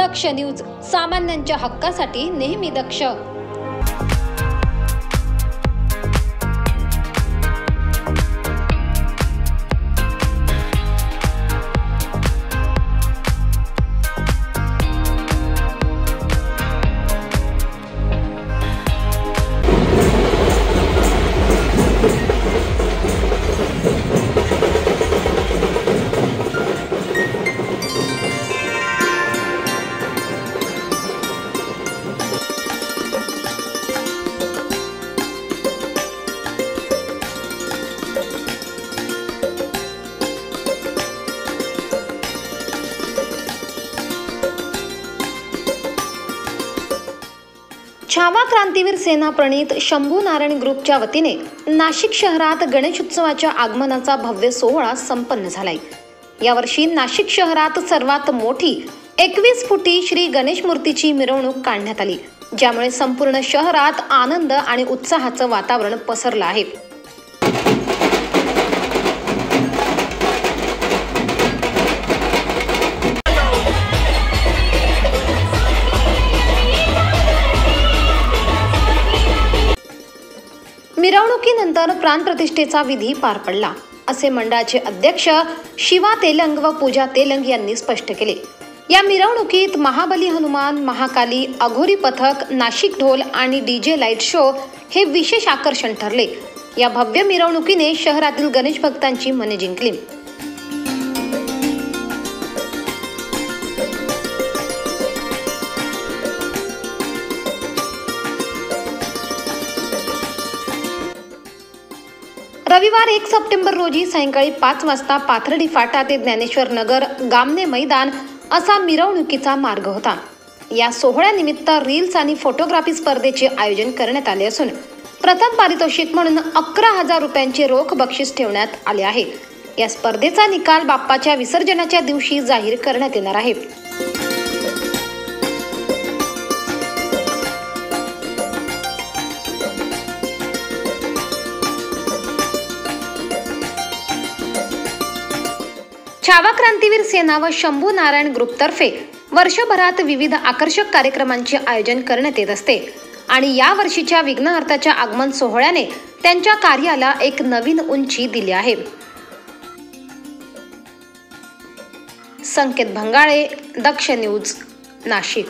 दक्ष news, सामान्यांच्या हक्कासाठी नेहमी दक्ष। छावा क्रांतीवीर सेना प्रणीत शंभू नारायण ग्रुपच्या वतीने नाशिक शहरात गणेशोत्सवाच्या आगमनाचा भव्य सोहळा संपन्न झालाय। यावर्षी नाशिक शहरात सर्वात मोठी 21 फुटी श्री गणेश मूर्तीची मिरवणूक काढण्यात आली, ज्यामुळे संपूर्ण शहरात आनंद आणि उत्साहाचं वातावरण पसरलं आहे। मिरवणुकीनंतर प्राणप्रतिष्ठेचा विधी पार पडला, असे मंडळाचे अध्यक्ष शिवा तेलंग व पूजा तेलंग यांनी स्पष्ट केले। या मिरवणुकीत महाबली हनुमान, महाकाली, अघोरी पथक, नाशिक ढोल आणि डीजे लाईट शो हे विशेष आकर्षण ठरले। या भव्य मिरवणुकीने शहरातील गणेश भक्तांची मने जिंकली। रविवार 1 सप्टेंबर रोजी सायंकाळी 5 वाजता पाथर्डी फाटा ते ज्ञानेश्वर नगर गामने मैदान असा मिरवणुकीचा मार्ग होता। या सोहळ्यानिमित्त रील्स आणि फोटोग्राफी स्पर्धेचे आयोजन करण्यात आले असून प्रथम पारितोषिक म्हणून 11,000 रुपयांचे रोख बक्षीस ठेवण्यात आले आहे। या स्पर्धेचा निकाल बाप्पाच्या विसर्जनाच्या दिवशी जाहीर करण्यात येणार आहे। छावा क्रांतीवीर सेना व शंभू नारायण ग्रुपतर्फे वर्षभरात विविध आकर्षक कार्यक्रमांचे आयोजन करण्यात येत असते आणि या वर्षीच्या विघ्नहर्त्याच्या आगमन सोहळ्याने त्यांच्या कार्याला एक नवीन उंची दिली आहे। संकेत भंगाळे, दक्ष न्यूज, नाशिक।